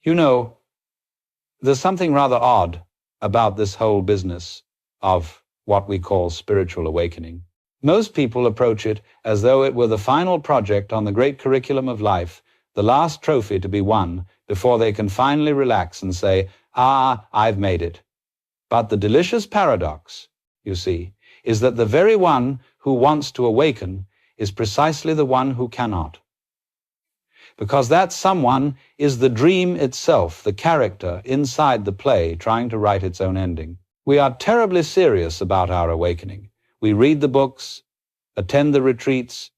You know, there's something rather odd about this whole business of what we call spiritual awakening. Most people approach it as though it were the final project on the great curriculum of life, the last trophy to be won before they can finally relax and say, I've made it. But the delicious paradox, you see, is that the very one who wants to awaken is precisely the one who cannot. Because that someone is the dream itself, the character inside the play trying to write its own ending. We are terribly serious about our awakening. We read the books, attend the retreats,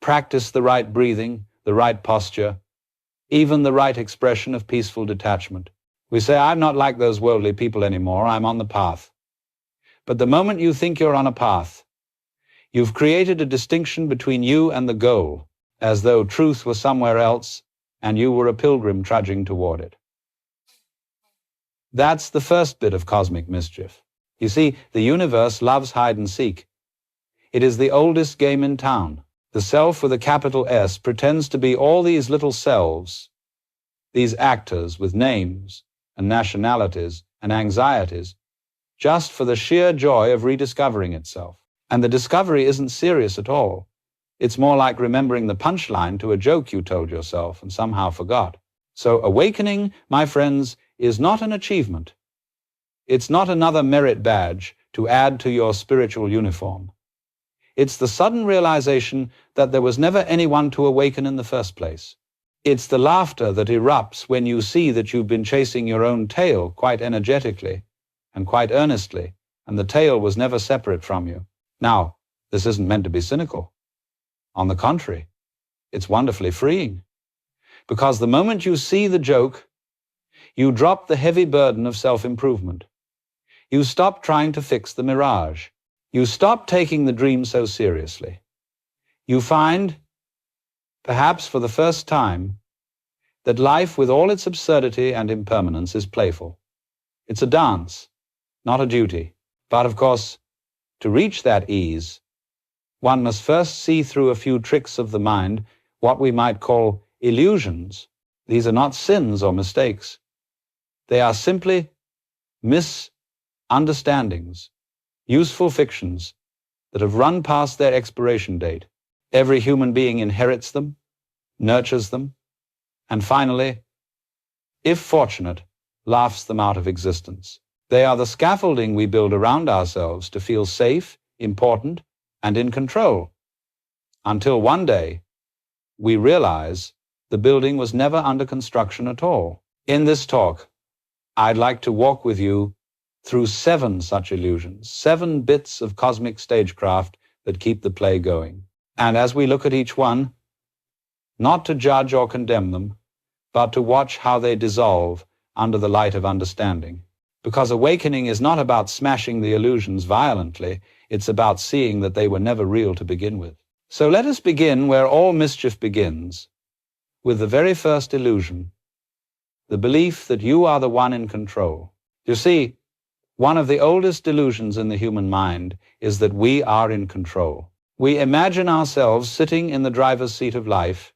practice the right breathing, the right posture, even the right expression of peaceful detachment. We say, I'm not like those worldly people anymore, I'm on the path. But the moment you think you're on a path, you've created a distinction between you and the goal, as though truth were somewhere else and you were a pilgrim trudging toward it. That's the first bit of cosmic mischief. You see, the universe loves hide and seek. It is the oldest game in town. The self with a capital S pretends to be all these little selves, these actors with names and nationalities and anxieties, just for the sheer joy of rediscovering itself. And the discovery isn't serious at all. It's more like remembering the punchline to a joke you told yourself and somehow forgot. So awakening, my friends, is not an achievement. It's not another merit badge to add to your spiritual uniform. It's the sudden realization that there was never anyone to awaken in the first place. It's the laughter that erupts when you see that you've been chasing your own tail quite energetically and quite earnestly, and the tail was never separate from you. Now, this isn't meant to be cynical. On the contrary, it's wonderfully freeing. Because the moment you see the joke, you drop the heavy burden of self-improvement. You stop trying to fix the mirage. You stop taking the dream so seriously. You find, perhaps for the first time, that life with all its absurdity and impermanence is playful. It's a dance, not a duty. But of course, to reach that ease, one must first see through a few tricks of the mind, what we might call illusions. These are not sins or mistakes. They are simply misunderstandings, useful fictions that have run past their expiration date. Every human being inherits them, nurtures them, and finally, if fortunate, laughs them out of existence. They are the scaffolding we build around ourselves to feel safe, important, and in control, until one day we realize the building was never under construction at all. In this talk, I'd like to walk with you through 7 such illusions, 7 bits of cosmic stagecraft that keep the play going. And as we look at each one, not to judge or condemn them, but to watch how they dissolve under the light of understanding. Because awakening is not about smashing the illusions violently, it's about seeing that they were never real to begin with. So let us begin where all mischief begins, with the very first illusion, the belief that you are the one in control. You see, one of the oldest delusions in the human mind is that we are in control. We imagine ourselves sitting in the driver's seat of life,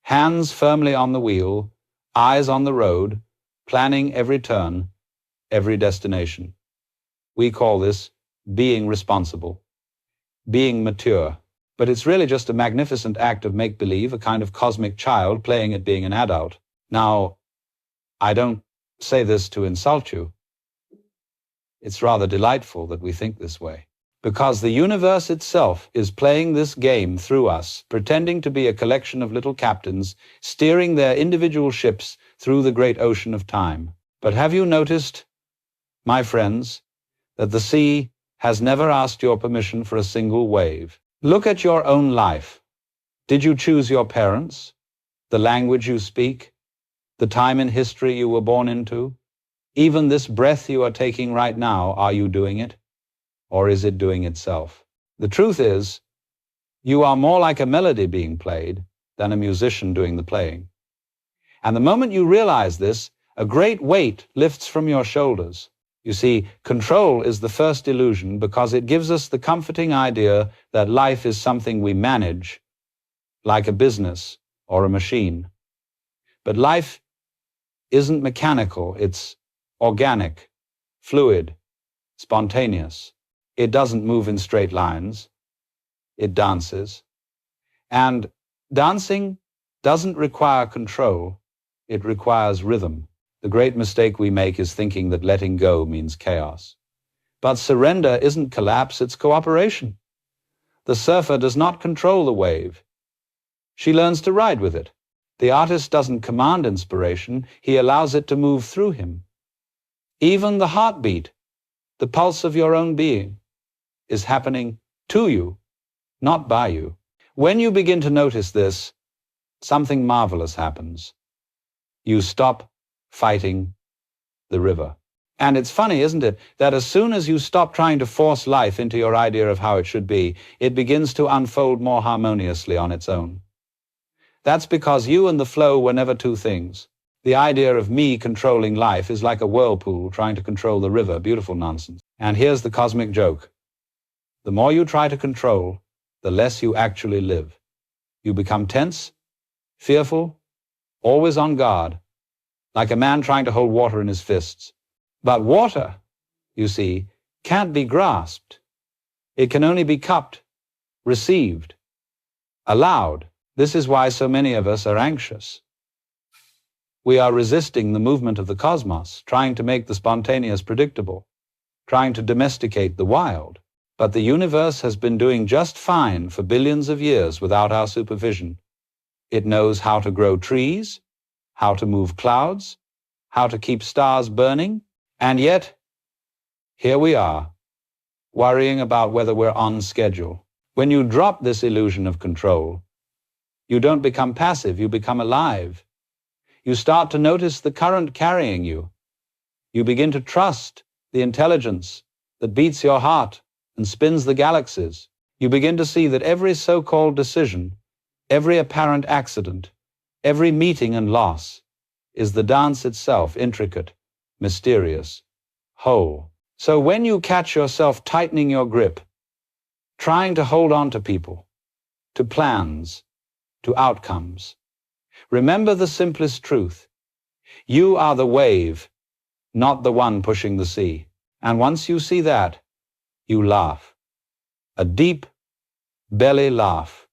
hands firmly on the wheel, eyes on the road, planning every turn, every destination. We call this being responsible, being mature. But it's really just a magnificent act of make-believe, a kind of cosmic child playing at being an adult. Now, I don't say this to insult you. It's rather delightful that we think this way, because the universe itself is playing this game through us, pretending to be a collection of little captains steering their individual ships through the great ocean of time. But have you noticed, my friends, that the sea has never asked your permission for a single wave? Look at your own life. Did you choose your parents, the language you speak, the time in history you were born into? Even this breath you are taking right now, are you doing it? Or is it doing itself? The truth is, you are more like a melody being played than a musician doing the playing. And the moment you realize this, a great weight lifts from your shoulders. You see, control is the first illusion because it gives us the comforting idea that life is something we manage, like a business or a machine. But life isn't mechanical, it's organic, fluid, spontaneous. It doesn't move in straight lines. It dances. And dancing doesn't require control. It requires rhythm. The great mistake we make is thinking that letting go means chaos. But surrender isn't collapse, it's cooperation. The surfer does not control the wave. She learns to ride with it. The artist doesn't command inspiration, he allows it to move through him. Even the heartbeat, the pulse of your own being, is happening to you, not by you. When you begin to notice this, something marvelous happens. You stop fighting the river. And it's funny, isn't it, that as soon as you stop trying to force life into your idea of how it should be, it begins to unfold more harmoniously on its own. That's because you and the flow were never two things. The idea of me controlling life is like a whirlpool trying to control the river. Beautiful nonsense. And here's the cosmic joke. The more you try to control, the less you actually live. You become tense, fearful, always on guard, like a man trying to hold water in his fists. But water, you see, can't be grasped. It can only be cupped, received, allowed. This is why so many of us are anxious. We are resisting the movement of the cosmos, trying to make the spontaneous predictable, trying to domesticate the wild. But the universe has been doing just fine for billions of years without our supervision. It knows how to grow trees, how to move clouds, how to keep stars burning, and yet, here we are, worrying about whether we're on schedule. When you drop this illusion of control, you don't become passive, you become alive. You start to notice the current carrying you. You begin to trust the intelligence that beats your heart and spins the galaxies. You begin to see that every so-called decision, every apparent accident, every meeting and loss is the dance itself, intricate, mysterious, whole. So when you catch yourself tightening your grip, trying to hold on to people, to plans, to outcomes, remember the simplest truth. You are the wave, not the one pushing the sea. And once you see that, you laugh. A deep belly laugh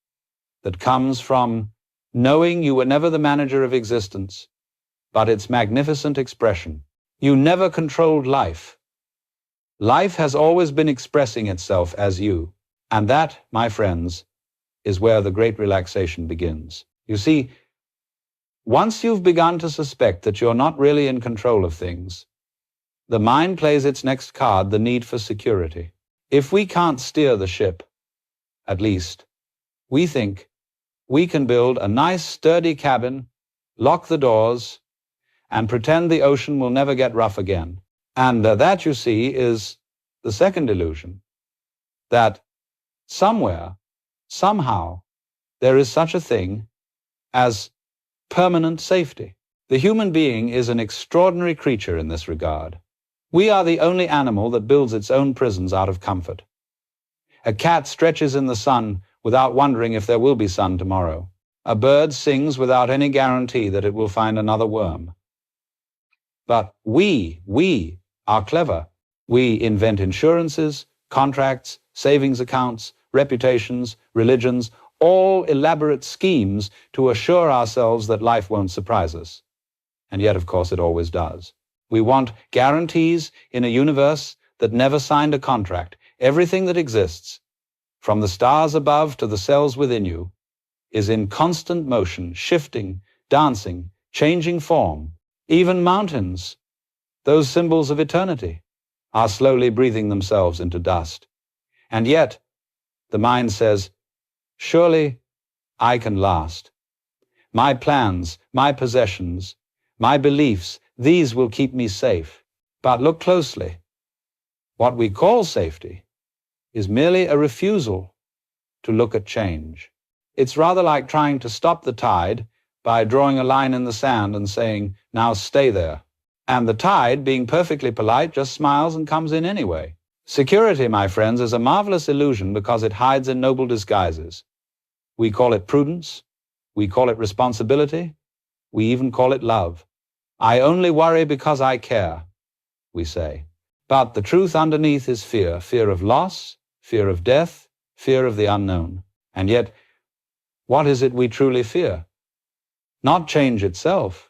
that comes from knowing you were never the manager of existence, but its magnificent expression. You never controlled life. Life has always been expressing itself as you. And that, my friends, is where the great relaxation begins. You see, once you've begun to suspect that you're not really in control of things, the mind plays its next card, the need for security. If we can't steer the ship, at least, we think we can build a nice, sturdy cabin, lock the doors, and pretend the ocean will never get rough again. And that, you see, is the second illusion, that somewhere, somehow, there is such a thing as permanent safety. The human being is an extraordinary creature in this regard. We are the only animal that builds its own prisons out of comfort. A cat stretches in the sun without wondering if there will be sun tomorrow. A bird sings without any guarantee that it will find another worm. But we are clever. We invent insurances, contracts, savings accounts, reputations, religions, all elaborate schemes to assure ourselves that life won't surprise us. And yet, of course, it always does. We want guarantees in a universe that never signed a contract. Everything that exists, from the stars above to the cells within you, is in constant motion, shifting, dancing, changing form. Even mountains, those symbols of eternity, are slowly breathing themselves into dust. And yet, the mind says, surely I can last. My plans, my possessions, my beliefs, these will keep me safe. But look closely. What we call safety is merely a refusal to look at change. It's rather like trying to stop the tide by drawing a line in the sand and saying, now stay there. And the tide, being perfectly polite, just smiles and comes in anyway. Security, my friends, is a marvelous illusion because it hides in noble disguises. We call it prudence, we call it responsibility, we even call it love. I only worry because I care, we say. But the truth underneath is fear, fear of loss, fear of death, fear of the unknown. And yet, what is it we truly fear? Not change itself,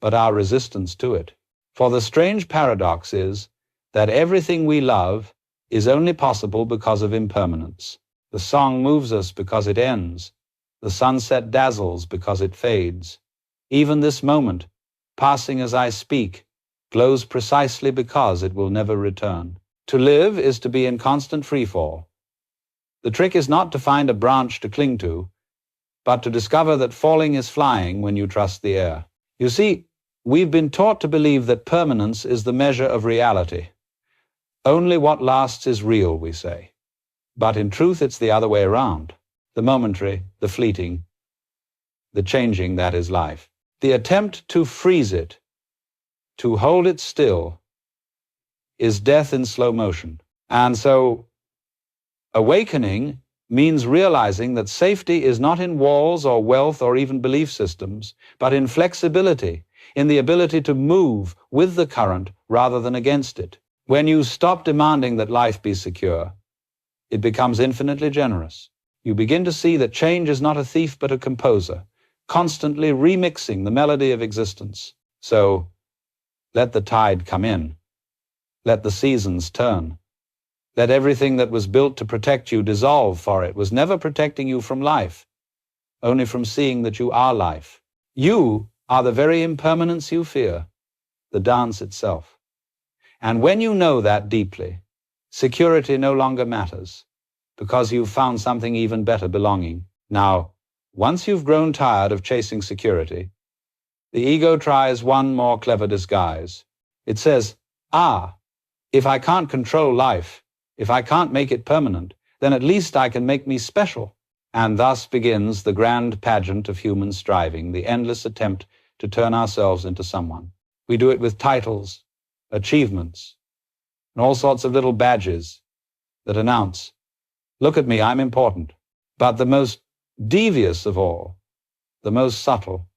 but our resistance to it. For the strange paradox is that everything we love is only possible because of impermanence. The song moves us because it ends. The sunset dazzles because it fades. Even this moment, passing as I speak, glows precisely because it will never return. To live is to be in constant freefall. The trick is not to find a branch to cling to, but to discover that falling is flying when you trust the air. You see, we've been taught to believe that permanence is the measure of reality. Only what lasts is real, we say. But in truth, it's the other way around. The momentary, the fleeting, the changing, that is life. The attempt to freeze it, to hold it still, is death in slow motion. And so, awakening means realizing that safety is not in walls or wealth or even belief systems, but in flexibility, in the ability to move with the current rather than against it. When you stop demanding that life be secure, it becomes infinitely generous. You begin to see that change is not a thief but a composer, constantly remixing the melody of existence. So, let the tide come in. Let the seasons turn. Let everything that was built to protect you dissolve, for it was never protecting you from life, only from seeing that you are life. You are the very impermanence you fear, the dance itself. And when you know that deeply, security no longer matters, because you've found something even better belonging. Now, once you've grown tired of chasing security, the ego tries one more clever disguise. It says, if I can't control life, if I can't make it permanent, then at least I can make me special. And thus begins the grand pageant of human striving, the endless attempt to turn ourselves into someone. We do it with titles, achievements, and all sorts of little badges that announce, look at me, I'm important. But the most devious of all, the most subtle,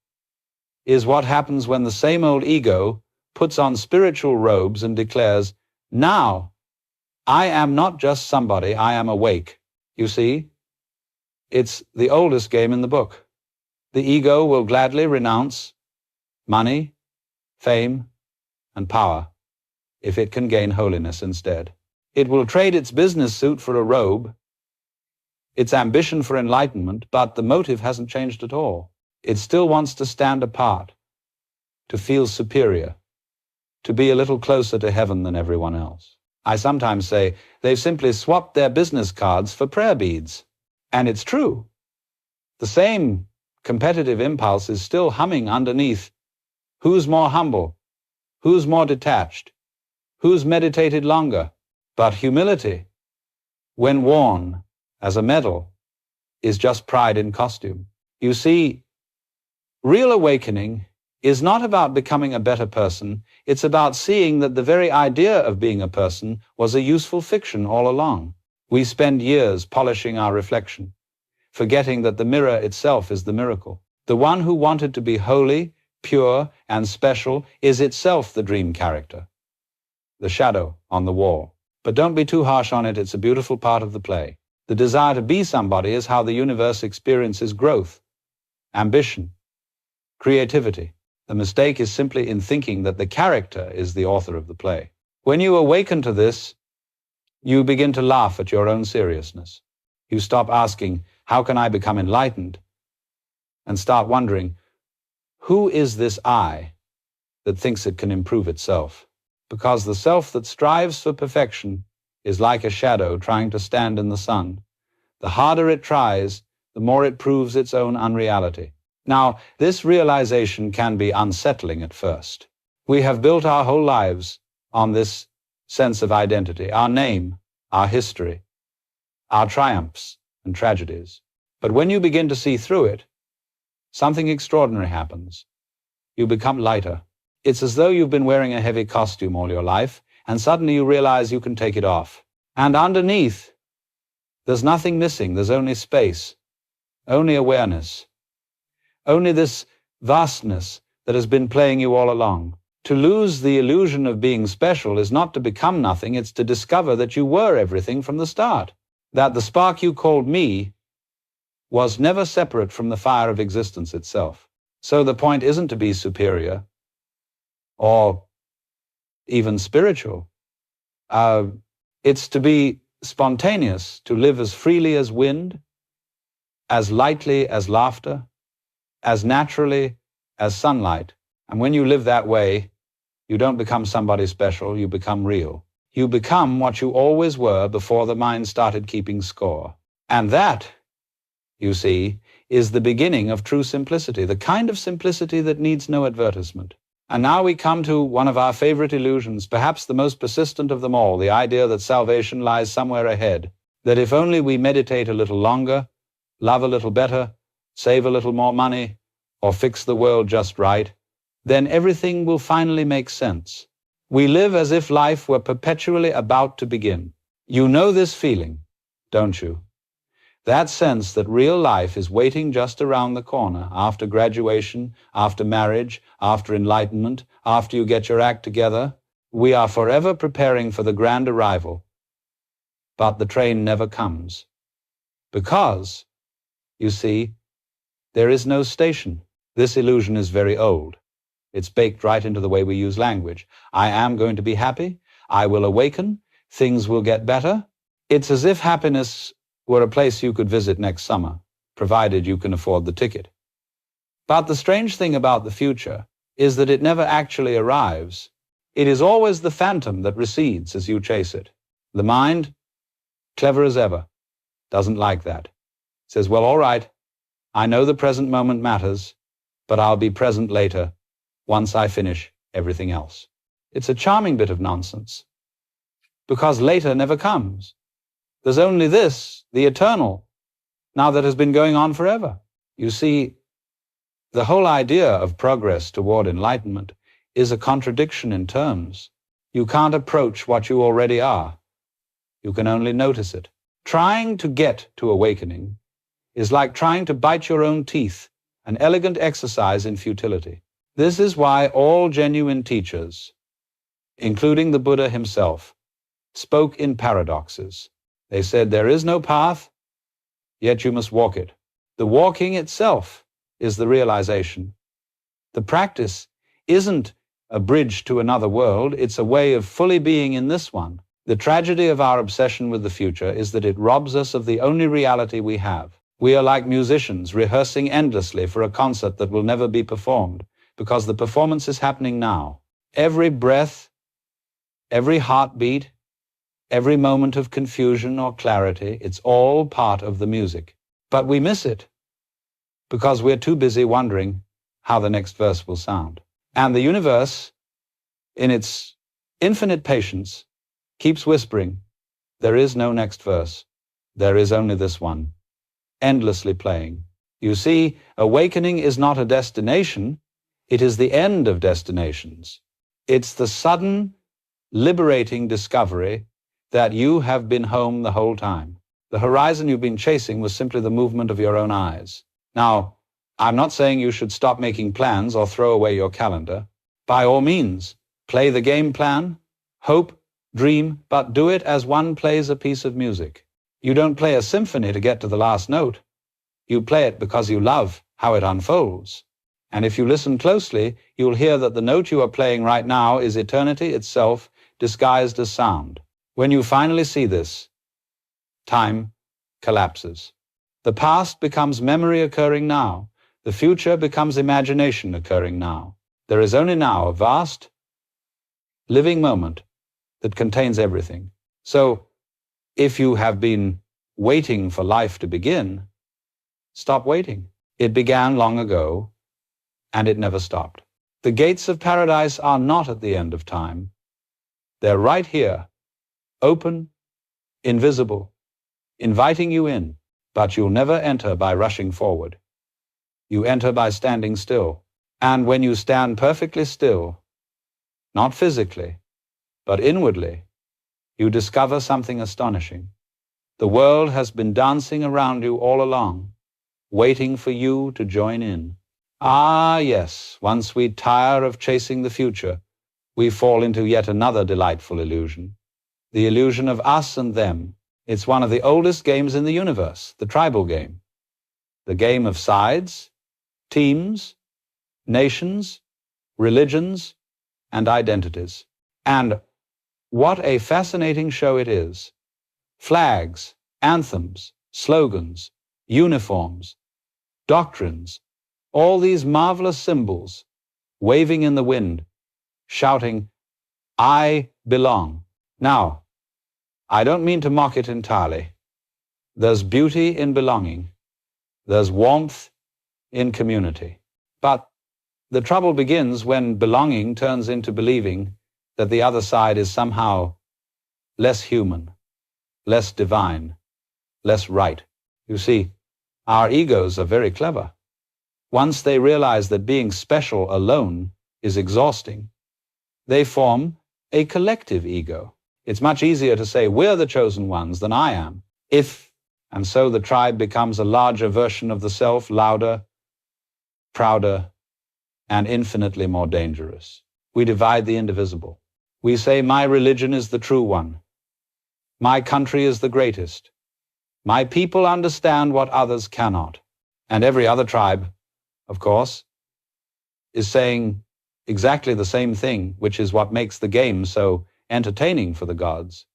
is what happens when the same old ego puts on spiritual robes and declares, now, I am not just somebody, I am awake. You see, it's the oldest game in the book. The ego will gladly renounce money, fame, and power if it can gain holiness instead. It will trade its business suit for a robe, its ambition for enlightenment, but the motive hasn't changed at all. It still wants to stand apart, to feel superior, to be a little closer to heaven than everyone else. I sometimes say they've simply swapped their business cards for prayer beads. And it's true. The same competitive impulse is still humming underneath. Who's more humble? Who's more detached? Who's meditated longer? But humility, when worn as a medal, is just pride in costume. You see, real awakening is not about becoming a better person. It's about seeing that the very idea of being a person was a useful fiction all along. We spend years polishing our reflection, forgetting that the mirror itself is the miracle. The one who wanted to be holy, pure, and special is itself the dream character, the shadow on the wall. But don't be too harsh on it, it's a beautiful part of the play. The desire to be somebody is how the universe experiences growth, ambition, creativity. The mistake is simply in thinking that the character is the author of the play. When you awaken to this, you begin to laugh at your own seriousness. You stop asking, how can I become enlightened? And start wondering, who is this I that thinks it can improve itself? Because the self that strives for perfection is like a shadow trying to stand in the sun. The harder it tries, the more it proves its own unreality. Now, this realization can be unsettling at first. We have built our whole lives on this sense of identity, our name, our history, our triumphs and tragedies. But when you begin to see through it, something extraordinary happens. You become lighter. It's as though you've been wearing a heavy costume all your life, and suddenly you realize you can take it off. And underneath, there's nothing missing, there's only space, only awareness, only this vastness that has been playing you all along. To lose the illusion of being special is not to become nothing, it's to discover that you were everything from the start. That the spark you called me was never separate from the fire of existence itself. So the point isn't to be superior or even spiritual. It's to be spontaneous, to live as freely as wind, as lightly as laughter, as naturally as sunlight. And when you live that way, you don't become somebody special, you become real. You become what you always were before the mind started keeping score. And that, you see, is the beginning of true simplicity, the kind of simplicity that needs no advertisement. And now we come to one of our favorite illusions, perhaps the most persistent of them all, the idea that salvation lies somewhere ahead, that if only we meditate a little longer, love a little better, save a little more money, or fix the world just right, then everything will finally make sense. We live as if life were perpetually about to begin. You know this feeling, don't you? That sense that real life is waiting just around the corner, after graduation, after marriage, after enlightenment, after you get your act together. We are forever preparing for the grand arrival. But the train never comes. Because, you see, there is no station. This illusion is very old. It's baked right into the way we use language. I am going to be happy. I will awaken. Things will get better. It's as if happiness were a place you could visit next summer, provided you can afford the ticket. But the strange thing about the future is that it never actually arrives. It is always the phantom that recedes as you chase it. The mind, clever as ever, doesn't like that. It says, well, all right, I know the present moment matters, but I'll be present later, once I finish everything else. It's a charming bit of nonsense, because later never comes. There's only this, the eternal, now that has been going on forever. You see, the whole idea of progress toward enlightenment is a contradiction in terms. You can't approach what you already are. You can only notice it. Trying to get to awakening is like trying to bite your own teeth, an elegant exercise in futility. This is why all genuine teachers, including the Buddha himself, spoke in paradoxes. They said, there is no path, yet you must walk it. The walking itself is the realization. The practice isn't a bridge to another world, it's a way of fully being in this one. The tragedy of our obsession with the future is that it robs us of the only reality we have. We are like musicians rehearsing endlessly for a concert that will never be performed, because the performance is happening now. Every breath, every heartbeat, every moment of confusion or clarity, it's all part of the music. But we miss it because we're too busy wondering how the next verse will sound. And the universe, in its infinite patience, keeps whispering, there is no next verse. There is only this one, endlessly playing. You see, awakening is not a destination, it is the end of destinations. It's the sudden, liberating discovery that you have been home the whole time. The horizon you've been chasing was simply the movement of your own eyes. Now, I'm not saying you should stop making plans or throw away your calendar. By all means, play the game plan, hope, dream, but do it as one plays a piece of music. You don't play a symphony to get to the last note. You play it because you love how it unfolds. And if you listen closely, you'll hear that the note you are playing right now is eternity itself disguised as sound. When you finally see this, time collapses. The past becomes memory occurring now. The future becomes imagination occurring now. There is only now a vast, living moment that contains everything. So, if you have been waiting for life to begin, stop waiting. It began long ago, and it never stopped. The gates of paradise are not at the end of time. They're right here, open, invisible, inviting you in, but you'll never enter by rushing forward. You enter by standing still. And when you stand perfectly still, not physically, but inwardly, you discover something astonishing. The world has been dancing around you all along, waiting for you to join in. Ah, yes, once we tire of chasing the future, we fall into yet another delightful illusion, the illusion of us and them. It's one of the oldest games in the universe, the tribal game. The game of sides, teams, nations, religions, and identities. And what a fascinating show it is. Flags, anthems, slogans, uniforms, doctrines, all these marvelous symbols waving in the wind, shouting, I belong. Now, I don't mean to mock it entirely. There's beauty in belonging. There's warmth in community. But the trouble begins when belonging turns into believing that the other side is somehow less human, less divine, less right. You see, our egos are very clever. Once they realize that being special alone is exhausting, they form a collective ego. It's much easier to say we're the chosen ones than I am. And so the tribe becomes a larger version of the self, louder, prouder, and infinitely more dangerous. We divide the indivisible. We say, my religion is the true one. My country is the greatest. My people understand what others cannot. And every other tribe, of course, is saying exactly the same thing, which is what makes the game so entertaining for the gods,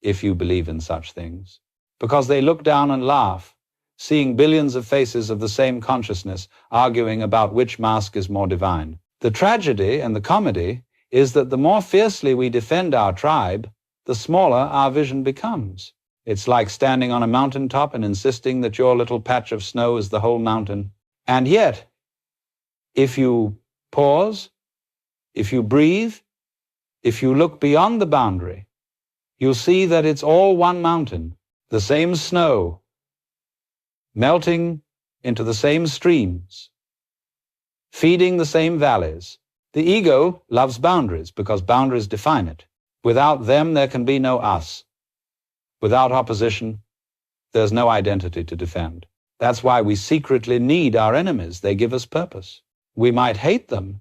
if you believe in such things. Because they look down and laugh, seeing billions of faces of the same consciousness arguing about which mask is more divine. The tragedy and the comedy is that the more fiercely we defend our tribe, the smaller our vision becomes. It's like standing on a mountaintop and insisting that your little patch of snow is the whole mountain. And yet, if you pause, if you breathe, if you look beyond the boundary, you'll see that it's all one mountain, the same snow, melting into the same streams, feeding the same valleys. The ego loves boundaries because boundaries define it. Without them, there can be no us. Without opposition, there's no identity to defend. That's why we secretly need our enemies. They give us purpose. We might hate them,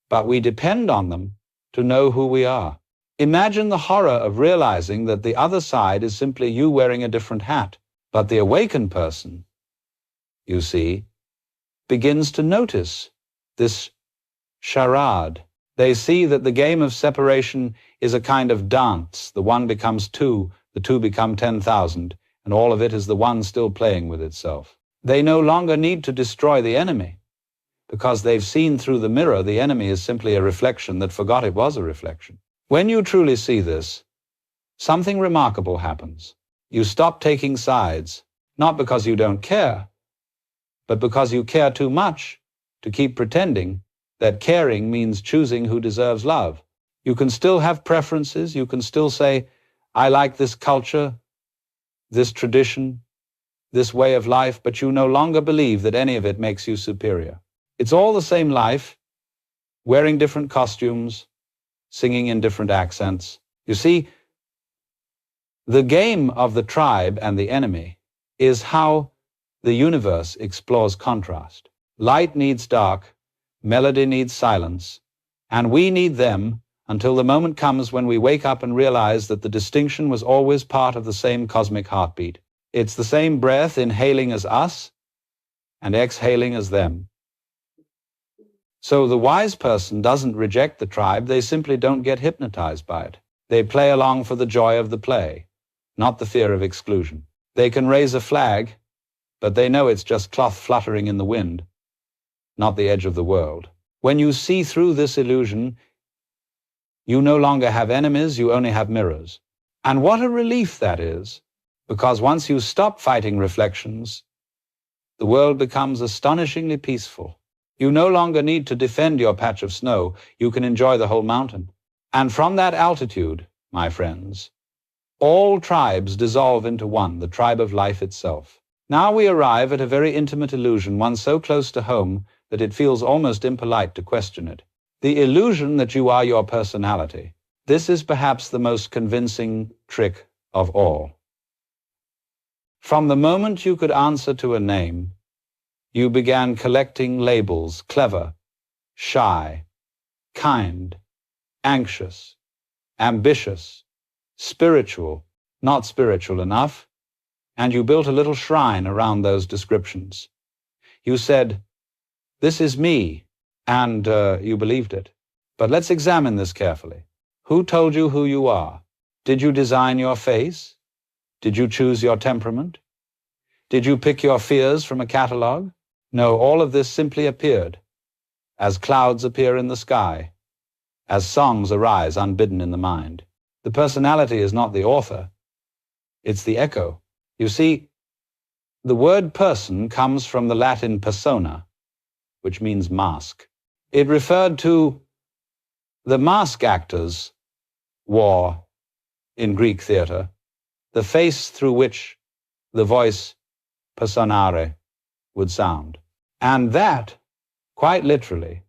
but we depend on them to know who we are. Imagine the horror of realizing that the other side is simply you wearing a different hat. But the awakened person, you see, begins to notice this charade. They see that the game of separation is a kind of dance. The one becomes two, the two become 10,000, and all of it is the one still playing with itself. They no longer need to destroy the enemy, because they've seen through the mirror the enemy is simply a reflection that forgot it was a reflection. When you truly see this, something remarkable happens. You stop taking sides, not because you don't care, but because you care too much to keep pretending that caring means choosing who deserves love. You can still have preferences. You can still say, I like this culture, this tradition, this way of life, but you no longer believe that any of it makes you superior. It's all the same life, wearing different costumes, singing in different accents. You see, the game of the tribe and the enemy is how the universe explores contrast. Light needs dark, melody needs silence, and we need them until the moment comes when we wake up and realize that the distinction was always part of the same cosmic heartbeat. It's the same breath inhaling as us and exhaling as them. So the wise person doesn't reject the tribe, they simply don't get hypnotized by it. They play along for the joy of the play, not the fear of exclusion. They can raise a flag, but they know it's just cloth fluttering in the wind, not the edge of the world. When you see through this illusion, you no longer have enemies, you only have mirrors. And what a relief that is, because once you stop fighting reflections, the world becomes astonishingly peaceful. You no longer need to defend your patch of snow, you can enjoy the whole mountain. And from that altitude, my friends, all tribes dissolve into one, the tribe of life itself. Now we arrive at a very intimate illusion, one so close to home that it feels almost impolite to question it. The illusion that you are your personality. This is perhaps the most convincing trick of all. From the moment you could answer to a name, You began collecting labels: clever, shy, kind, anxious, ambitious, spiritual, not spiritual enough, and you built a little shrine around those descriptions. You said, "This is me," and you believed it. But let's examine this carefully. Who told you who you are? Did you design your face? Did you choose your temperament? Did you pick your fears from a catalog? No, all of this simply appeared, as clouds appear in the sky, as songs arise unbidden in the mind. The personality is not the author, it's the echo. You see, the word person comes from the Latin persona, which means mask. It referred to the mask actors wore in Greek theater, the face through which the voice personare would sound. And that, quite literally,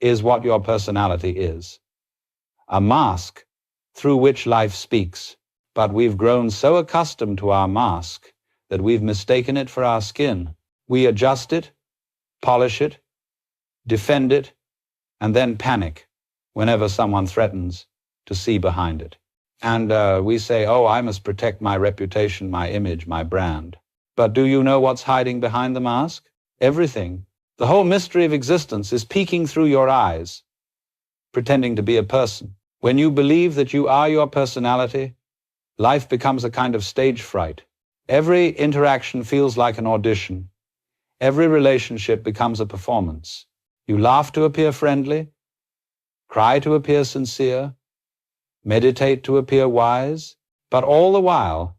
is what your personality is. A mask through which life speaks. But we've grown so accustomed to our mask that we've mistaken it for our skin. We adjust it, polish it, defend it, and then panic whenever someone threatens to see behind it. And we say, "Oh, I must protect my reputation, my image, my brand." But do you know what's hiding behind the mask? Everything. The whole mystery of existence is peeking through your eyes, pretending to be a person. When you believe that you are your personality, life becomes a kind of stage fright. Every interaction feels like an audition. Every relationship becomes a performance. You laugh to appear friendly, cry to appear sincere, meditate to appear wise, but all the while,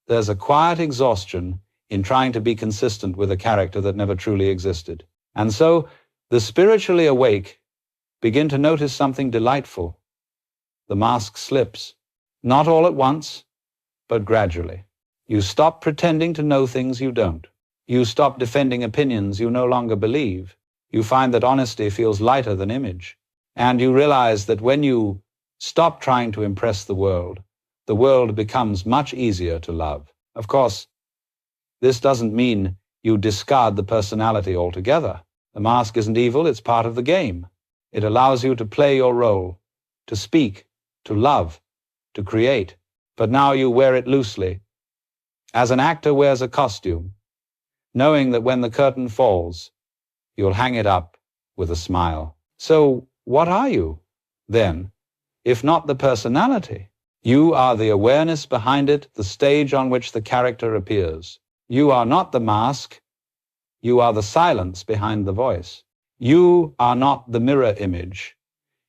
there's a quiet exhaustion in trying to be consistent with a character that never truly existed. And so, the spiritually awake begin to notice something delightful. The mask slips, not all at once, but gradually. You stop pretending to know things you don't. You stop defending opinions you no longer believe. You find that honesty feels lighter than image. And you realize that when you stop trying to impress the world becomes much easier to love. Of course, this doesn't mean you discard the personality altogether. The mask isn't evil, it's part of the game. It allows you to play your role, to speak, to love, to create. But now you wear it loosely, as an actor wears a costume, knowing that when the curtain falls, you'll hang it up with a smile. So what are you, then, if not the personality? You are the awareness behind it, the stage on which the character appears. You are not the mask, you are the silence behind the voice. You are not the mirror image.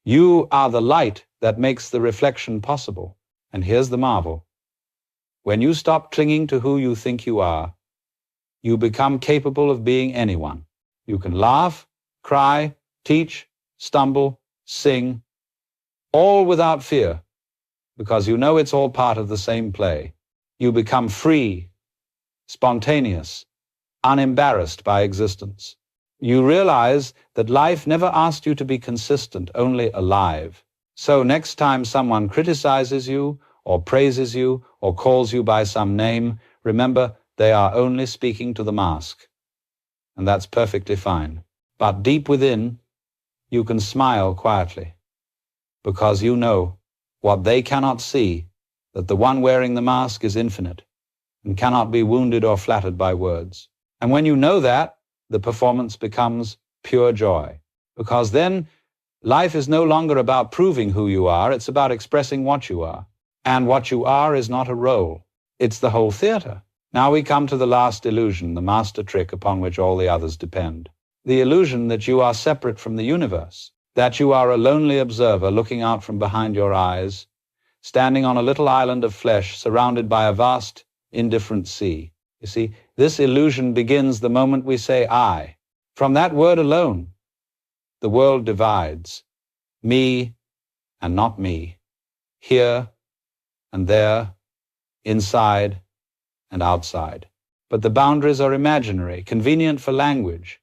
You are the light that makes the reflection possible. And here's the marvel. When you stop clinging to who you think you are, you become capable of being anyone. You can laugh, cry, teach, stumble, sing, all without fear, because you know it's all part of the same play. You become free, spontaneous, unembarrassed by existence. You realize that life never asked you to be consistent, only alive. So next time someone criticizes you, or praises you, or calls you by some name, remember they are only speaking to the mask. And that's perfectly fine. But deep within, you can smile quietly, because you know what they cannot see, that the one wearing the mask is infinite and cannot be wounded or flattered by words. And when you know that, the performance becomes pure joy, because then life is no longer about proving who you are, it's about expressing what you are. And what you are is not a role, it's the whole theater. Now we come to the last illusion, the master trick upon which all the others depend. The illusion that you are separate from the universe, that you are a lonely observer looking out from behind your eyes, standing on a little island of flesh surrounded by a vast, indifferent sea. You see, this illusion begins the moment we say I. From that word alone, the world divides. Me and not me. Here and there, inside and outside. But the boundaries are imaginary, convenient for language,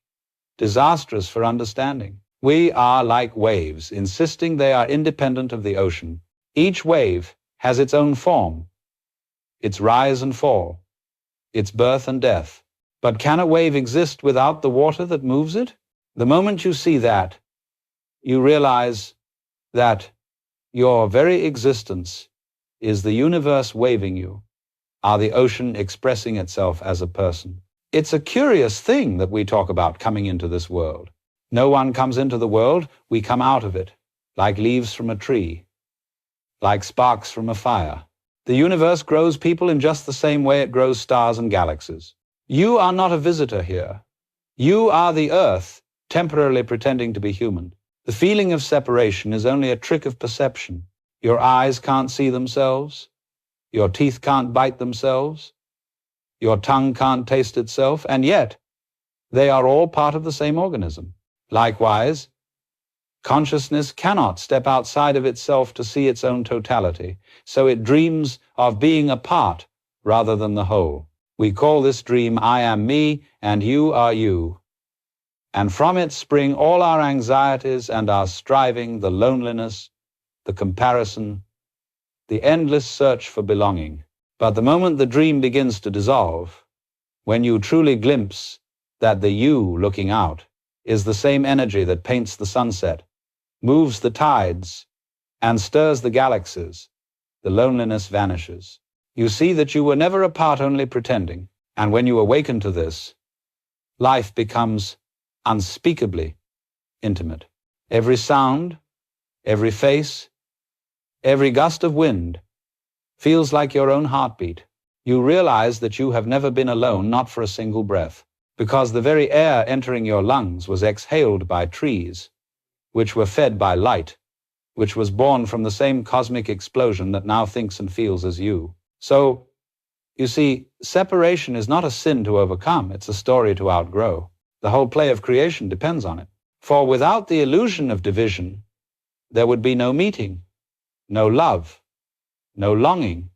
disastrous for understanding. We are like waves, insisting they are independent of the ocean. Each wave has its own form, its rise and fall, its birth and death. But can a wave exist without the water that moves it? The moment you see that, you realize that your very existence is the universe waving you, are the ocean expressing itself as a person. It's a curious thing that we talk about coming into this world. No one comes into the world, we come out of it, like leaves from a tree, like sparks from a fire. The universe grows people in just the same way it grows stars and galaxies. You are not a visitor here. You are the earth, temporarily pretending to be human. The feeling of separation is only a trick of perception. Your eyes can't see themselves. Your teeth can't bite themselves. Your tongue can't taste itself, and yet they are all part of the same organism. Likewise, consciousness cannot step outside of itself to see its own totality, so it dreams of being a part rather than the whole. We call this dream I am me and you are you. And from it spring all our anxieties and our striving, the loneliness, the comparison, the endless search for belonging. But the moment the dream begins to dissolve, when you truly glimpse that the you looking out is the same energy that paints the sunset, moves the tides, and stirs the galaxies, the loneliness vanishes. You see that you were never apart, only pretending. And when you awaken to this, life becomes unspeakably intimate. Every sound, every face, every gust of wind feels like your own heartbeat. You realize that you have never been alone, not for a single breath, because the very air entering your lungs was exhaled by trees, which were fed by light, which was born from the same cosmic explosion that now thinks and feels as you. So, you see, separation is not a sin to overcome, it's a story to outgrow. The whole play of creation depends on it. For without the illusion of division, there would be no meeting, no love, no longing,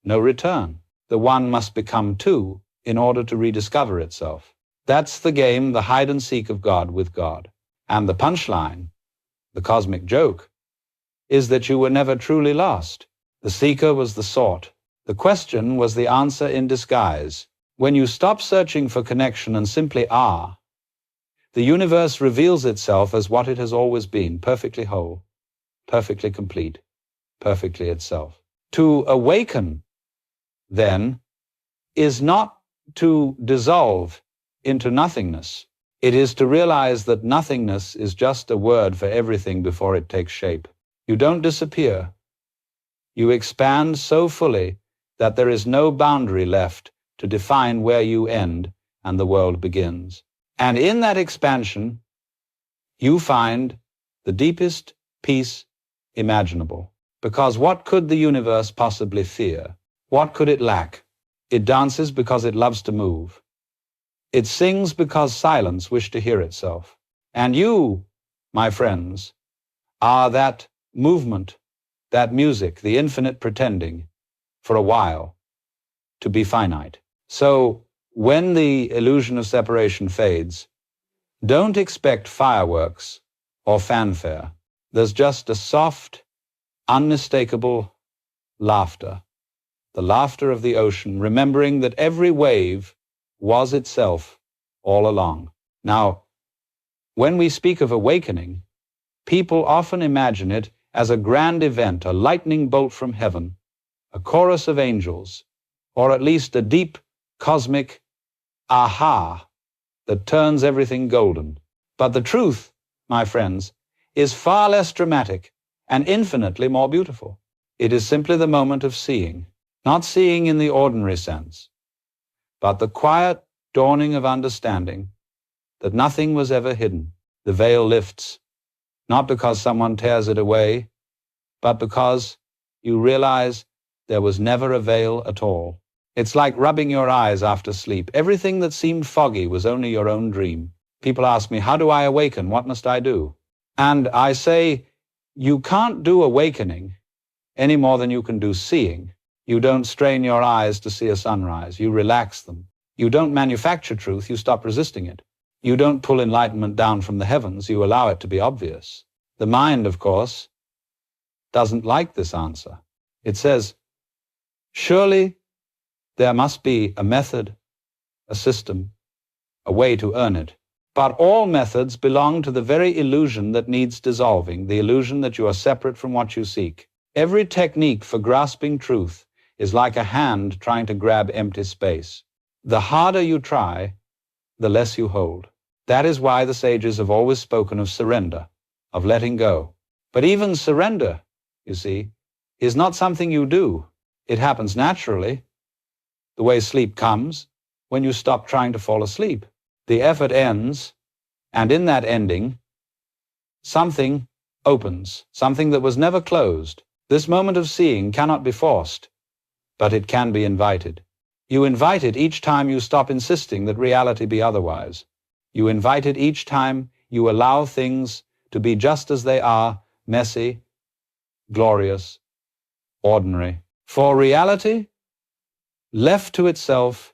no return. The one must become two in order to rediscover itself. That's the game, the hide and seek of God with God. And the punchline, the cosmic joke, is that you were never truly lost. The seeker was the sought. The question was the answer in disguise. When you stop searching for connection and simply are, the universe reveals itself as what it has always been, perfectly whole, perfectly complete, perfectly itself. To awaken, then, is not to dissolve into nothingness. It is to realize that nothingness is just a word for everything before it takes shape. You don't disappear. You expand so fully that there is no boundary left to define where you end and the world begins. And in that expansion, you find the deepest peace imaginable. Because what could the universe possibly fear? What could it lack? It dances because it loves to move. It sings because silence wished to hear itself. And you, my friends, are that movement, that music, the infinite pretending, for a while, to be finite. So, when the illusion of separation fades, don't expect fireworks or fanfare. There's just a soft, unmistakable laughter, the laughter of the ocean, remembering that every wave was itself all along. Now, when we speak of awakening, people often imagine it as a grand event, a lightning bolt from heaven, a chorus of angels, or at least a deep cosmic aha that turns everything golden. But the truth, my friends, is far less dramatic and infinitely more beautiful. It is simply the moment of seeing, not seeing in the ordinary sense, but the quiet dawning of understanding that nothing was ever hidden. The veil lifts, not because someone tears it away, but because you realize there was never a veil at all. It's like rubbing your eyes after sleep. Everything that seemed foggy was only your own dream. People ask me, how do I awaken? What must I do? And I say, you can't do awakening any more than you can do seeing. You don't strain your eyes to see a sunrise. You relax them. You don't manufacture truth. You stop resisting it. You don't pull enlightenment down from the heavens. You allow it to be obvious. The mind, of course, doesn't like this answer. It says, surely there must be a method, a system, a way to earn it. But all methods belong to the very illusion that needs dissolving, the illusion that you are separate from what you seek. Every technique for grasping truth is like a hand trying to grab empty space. The harder you try, the less you hold. That is why the sages have always spoken of surrender, of letting go. But even surrender, you see, is not something you do. It happens naturally, the way sleep comes when you stop trying to fall asleep. The effort ends, and in that ending, something opens, something that was never closed. This moment of seeing cannot be forced, but it can be invited. You invite it each time you stop insisting that reality be otherwise. You invite it each time you allow things to be just as they are, messy, glorious, ordinary. For reality, left to itself,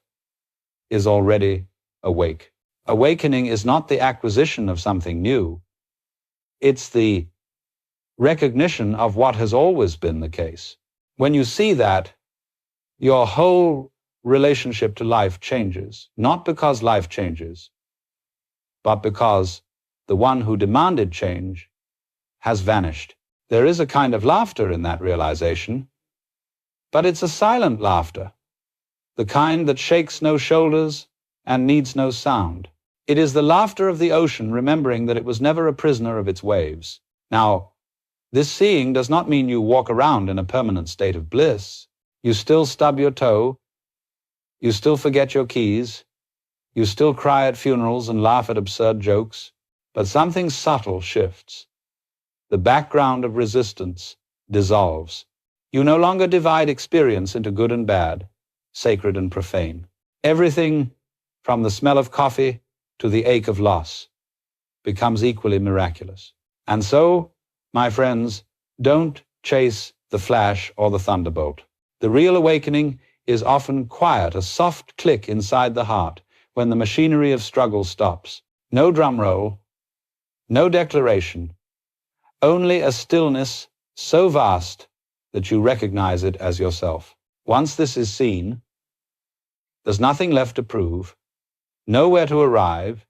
is already awake. Awakening is not the acquisition of something new. It's the recognition of what has always been the case. When you see that, your whole relationship to life changes, not because life changes, but because the one who demanded change has vanished. There is a kind of laughter in that realization, but it's a silent laughter, the kind that shakes no shoulders and needs no sound. It is the laughter of the ocean, remembering that it was never a prisoner of its waves. Now, this seeing does not mean you walk around in a permanent state of bliss. You still stub your toe, you still forget your keys, you still cry at funerals and laugh at absurd jokes, but something subtle shifts. The background of resistance dissolves. You no longer divide experience into good and bad, sacred and profane. Everything, from the smell of coffee to the ache of loss, becomes equally miraculous. And so, my friends, don't chase the flash or the thunderbolt. The real awakening is often quiet, a soft click inside the heart when the machinery of struggle stops. No drum roll, no declaration, only a stillness so vast that you recognize it as yourself. Once this is seen, there's nothing left to prove, nowhere to arrive,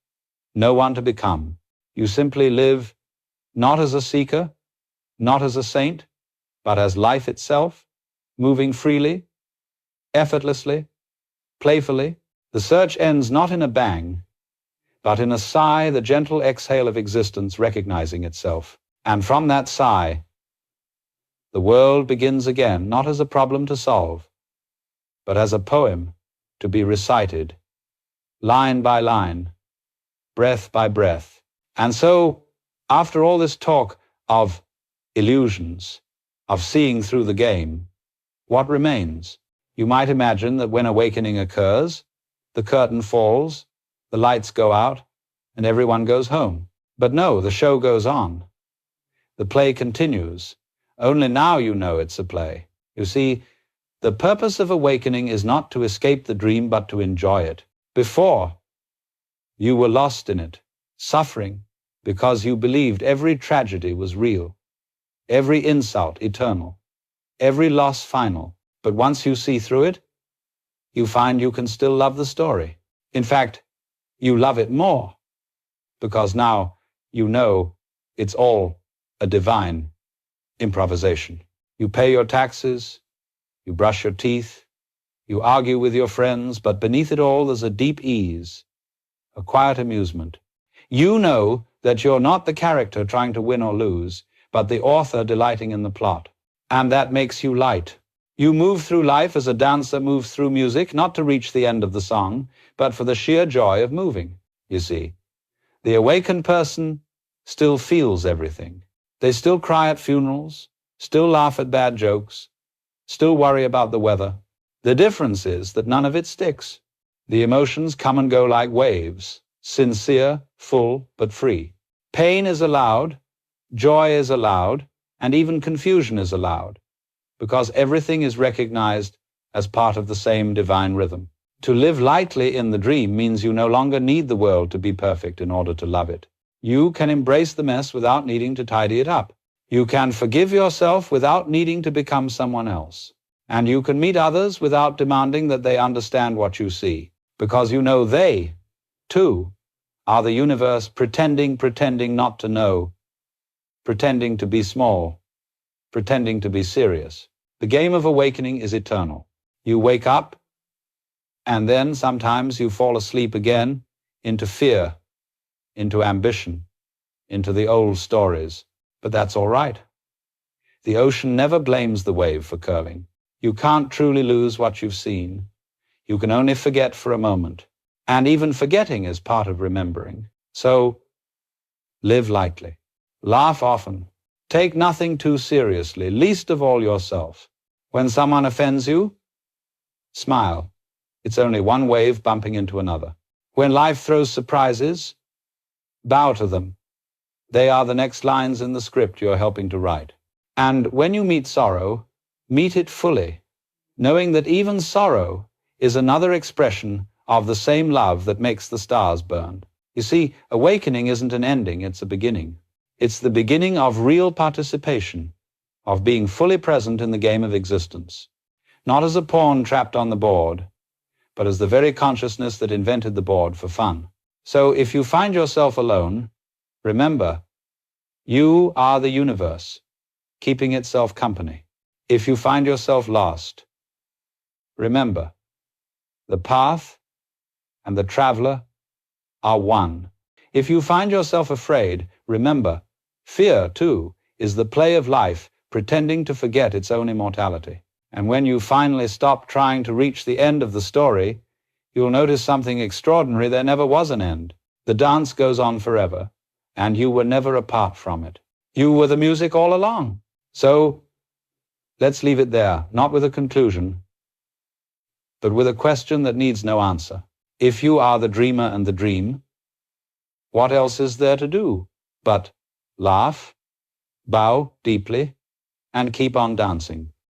no one to become. You simply live not as a seeker, not as a saint, but as life itself, moving freely, effortlessly, playfully. The search ends not in a bang, but in a sigh, the gentle exhale of existence recognizing itself. And from that sigh, the world begins again, not as a problem to solve, but as a poem to be recited, line by line, breath by breath. And so, after all this talk of illusions, of seeing through the game, what remains? You might imagine that when awakening occurs, the curtain falls, the lights go out, and everyone goes home. But no, the show goes on. The play continues. Only now you know it's a play. You see, the purpose of awakening is not to escape the dream, but to enjoy it. Before, you were lost in it, suffering, because you believed every tragedy was real, every insult eternal, every loss final. But once you see through it, you find you can still love the story. In fact, you love it more, because now you know it's all a divine improvisation. You pay your taxes, you brush your teeth, you argue with your friends, but beneath it all there's a deep ease, a quiet amusement. You know that you're not the character trying to win or lose, but the author delighting in the plot. And that makes you light. You move through life as a dancer moves through music, not to reach the end of the song, but for the sheer joy of moving. You see, the awakened person still feels everything. They still cry at funerals, still laugh at bad jokes, still worry about the weather. The difference is that none of it sticks. The emotions come and go like waves, sincere, full, but free. Pain is allowed, joy is allowed, and even confusion is allowed, because everything is recognized as part of the same divine rhythm. To live lightly in the dream means you no longer need the world to be perfect in order to love it. You can embrace the mess without needing to tidy it up. You can forgive yourself without needing to become someone else. And you can meet others without demanding that they understand what you see, because you know they too, are the universe pretending not to know, pretending to be small, pretending to be serious. The game of awakening is eternal. You wake up, and then sometimes you fall asleep again into fear, into ambition, into the old stories. But that's all right. The ocean never blames the wave for curling. You can't truly lose what you've seen. You can only forget for a moment. And even forgetting is part of remembering. So, live lightly. Laugh often. Take nothing too seriously, least of all yourself. When someone offends you, smile. It's only one wave bumping into another. When life throws surprises, bow to them. They are the next lines in the script you're helping to write. And when you meet sorrow, meet it fully, knowing that even sorrow is another expression of the same love that makes the stars burn. You see, awakening isn't an ending, it's a beginning. It's the beginning of real participation, of being fully present in the game of existence, not as a pawn trapped on the board, but as the very consciousness that invented the board for fun. So if you find yourself alone, remember, you are the universe, keeping itself company. If you find yourself lost, remember, the path and the traveler are one. If you find yourself afraid, remember, fear, too, is the play of life pretending to forget its own immortality. And when you finally stop trying to reach the end of the story, you'll notice something extraordinary. There never was an end. The dance goes on forever, and you were never apart from it. You were the music all along. So, let's leave it there, not with a conclusion, but with a question that needs no answer. If you are the dreamer and the dream, what else is there to do but laugh, bow deeply, and keep on dancing?